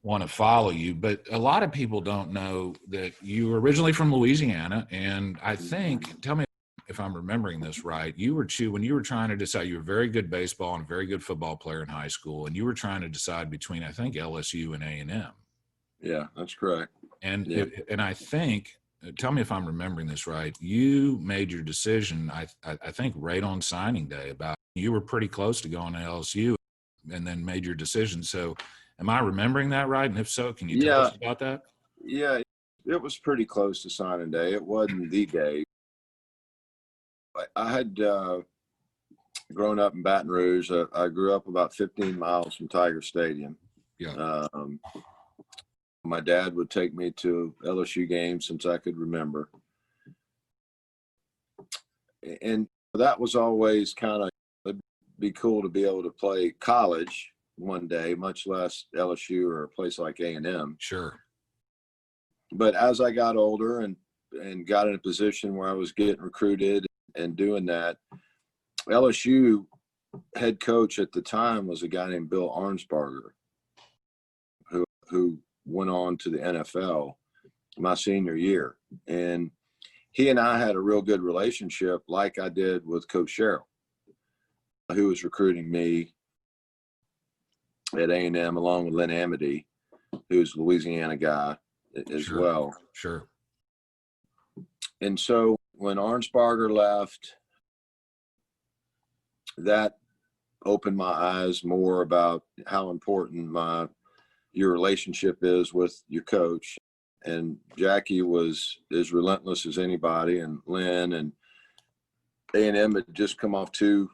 want to follow you, but a lot of people don't know that you were originally from Louisiana. And I think, tell me if I'm remembering this right, when you were trying to decide, you were a very good baseball and a very good football player in high school, and you were trying to decide between, I think, LSU and A&M. Yeah, that's correct. And Yeah. and I think, tell me if I'm remembering this right, you made your decision, I think, right on signing day. About you were pretty close to going to LSU, and then made your decision. So, am I remembering that right? And if so, can you tell us about that? Yeah, it was pretty close to signing day. It wasn't the day. I had grown up in Baton Rouge. I grew up about 15 miles from Tiger Stadium. Yeah. My dad would take me to LSU games since I could remember. And that was always kind of, it'd be cool to be able to play college one day, much less LSU or a place like A&M. Sure. But as I got older and got in a position where I was getting recruited and doing that, LSU head coach at the time was a guy named Bill Arnsparger, who went on to the NFL my senior year. And he and I had a real good relationship, like I did with Coach Sherrill, who was recruiting me at A&M along with Lynn Amity, who's a Louisiana guy as well. Sure. And so when Arnsparger left, that opened my eyes more about how important your relationship is with your coach. And Jackie was as relentless as anybody, and Lynn, and A&M had just come off two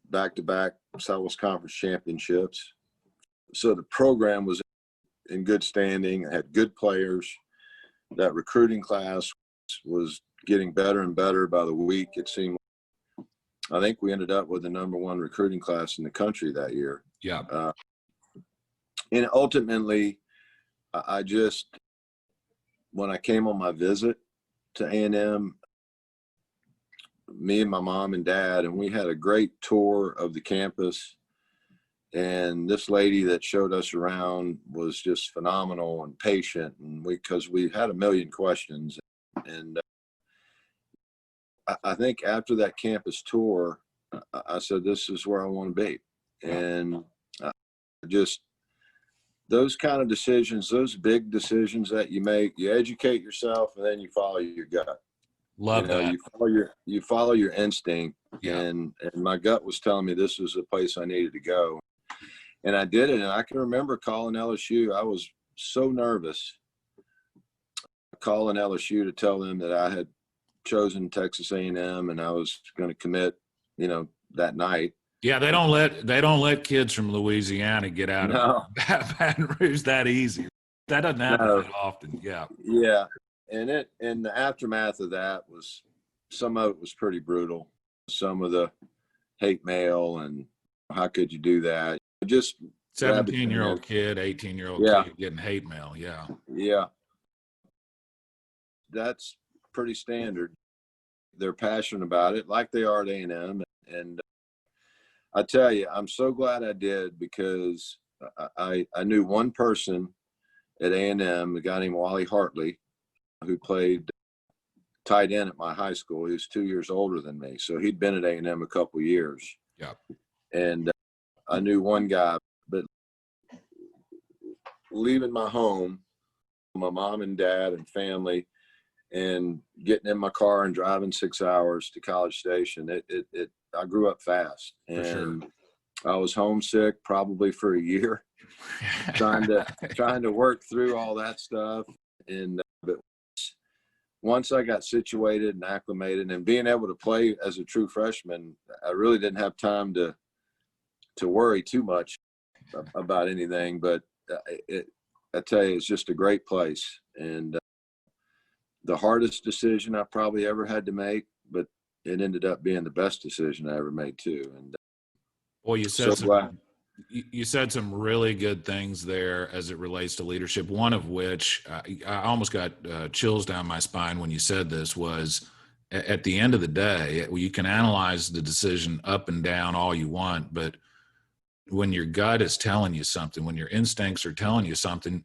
back-to-back Southwest Conference championships. So the program was in good standing, had good players. That recruiting class was getting better and better by the week, it seemed. I think we ended up with the #1 recruiting class in the country that year. Yeah. And ultimately, I just, when I came on my visit to A&M, me and my mom and dad, and we had a great tour of the campus. And this lady that showed us around was just phenomenal and patient. And because we had a million questions. And I think after that campus tour, I said, this is where I want to be. And just those kind of decisions, those big decisions that you make, you educate yourself and then you follow your gut. Love that. You follow your instinct. Yeah. And my gut was telling me this was the place I needed to go. And I did it. And I can remember calling LSU. I was so nervous calling LSU to tell them that I had chosen Texas A&M and I was going to commit, that night. Yeah, they don't let kids from Louisiana get out of Baton Rouge that easy. That doesn't happen that often. Yeah. Yeah. And the aftermath of that was, some of it was pretty brutal. Some of the hate mail and how could you do that? Just 17-year-old kid, 18-year-old kid getting hate mail. Yeah. Yeah. That's pretty standard. They're passionate about it like they are at A&M. And I tell you, I'm so glad I did, because I knew one person at A&M, a guy named Wally Hartley, who played tight end at my high school. He was 2 years older than me. So he'd been at A&M a couple of years. Yeah. And I knew one guy, but leaving my home, my mom and dad and family, and getting in my car and driving 6 hours to College Station, I grew up fast. And I was homesick probably for a year, trying to work through all that stuff. And but once I got situated and acclimated and being able to play as a true freshman, I really didn't have time to worry too much about anything. But I tell you, it's just a great place. And the hardest decision I probably ever had to make, but it ended up being the best decision I ever made too. And well, you said some really good things there as it relates to leadership. One of which I almost got chills down my spine when you said this was, at the end of the day, you can analyze the decision up and down all you want, but when your gut is telling you something, when your instincts are telling you something,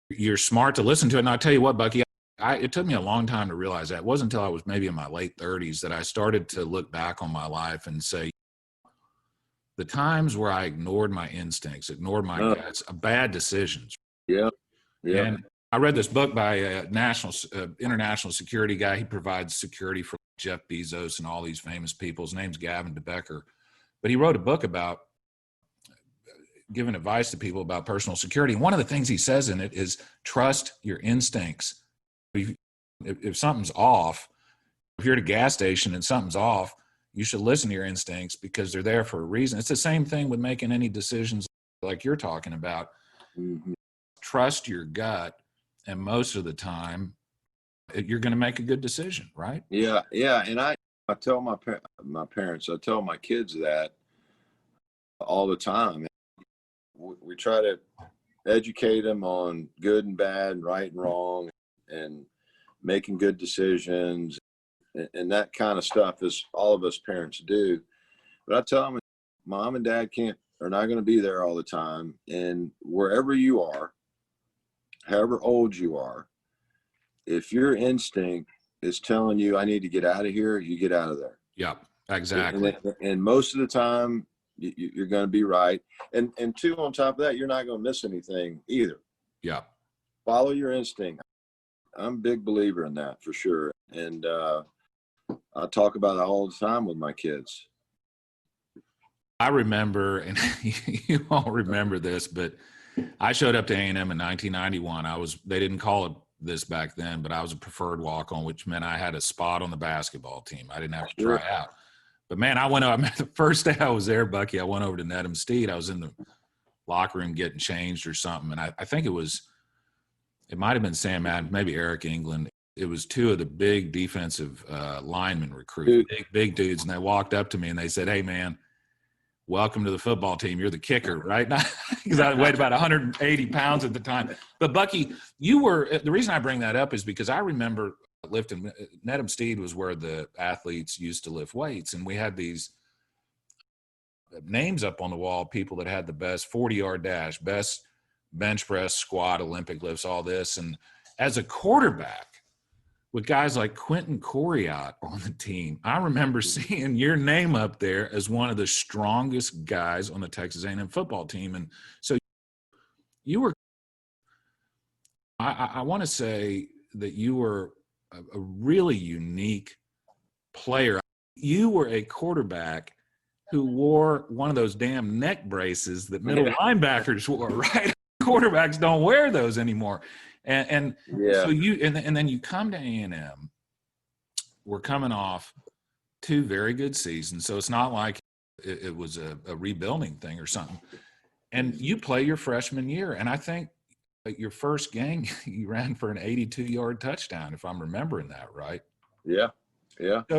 you're smart to listen to it. And I'll tell you what, Bucky, it took me a long time to realize that. It wasn't until I was maybe in my late 30s that I started to look back on my life and say, the times where I ignored my instincts, ignored my guts, bad decisions. Yeah. Yeah. And I read this book by a international security guy. He provides security for Jeff Bezos and all these famous people. His name's Gavin DeBecker. But he wrote a book about giving advice to people about personal security. And one of the things he says in it is trust your instincts. If something's off, if you're at a gas station and something's off, you should listen to your instincts because they're there for a reason. It's the same thing with making any decisions like you're talking about. Mm-hmm. Trust your gut, and most of the time you're going to make a good decision, right? Yeah. And I tell my parents, I tell my kids that all the time. We try to educate them on good and bad, right and wrong, and making good decisions, and that kind of stuff is all of us parents do. But I tell them, mom and dad are not going to be there all the time. And wherever you are, however old you are, if your instinct is telling you, I need to get out of here, you get out of there. Yeah, exactly. And most of the time, you're going to be right. And two, on top of that, you're not going to miss anything either. Yeah. Follow your instinct. I'm a big believer in that for sure. And I talk about it all the time with my kids. I remember, and you all remember this, but I showed up to A&M in 1991. They didn't call it this back then, but I was a preferred walk-on, which meant I had a spot on the basketball team. I didn't have to try out. But man, the first day I was there, Bucky, I went over to Nedham Steed. I was in the locker room getting changed or something. And I think it might've been Sam Adams, maybe Eric England. It was two of the big defensive lineman recruits, big dudes. And they walked up to me and they said, hey man, welcome to the football team. You're the kicker, right? Because I weighed about 180 pounds at the time. But Bucky, the reason I bring that up is because I remember lifting. Nedham Steed was where the athletes used to lift weights. And we had these names up on the wall, people that had the best 40-yard dash, best bench press, squat, Olympic lifts, all this. And as a quarterback, with guys like Quentin Coriat on the team, I remember seeing your name up there as one of the strongest guys on the Texas A&M football team. And so you were, I want to say that you were a really unique player. You were a quarterback who wore one of those damn neck braces that middle linebackers wore, right? Quarterbacks don't wear those anymore. And so and then you come to A&M. We're coming off 2 very good seasons, so it's not like it was a rebuilding thing or something. And you play your freshman year, and I think at your first game you ran for an 82-yard touchdown, if I'm remembering that right. Yeah.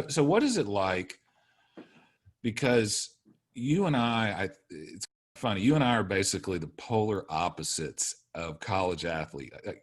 So what is it like? Because you and it's funny. You and I are basically the polar opposites of college athlete.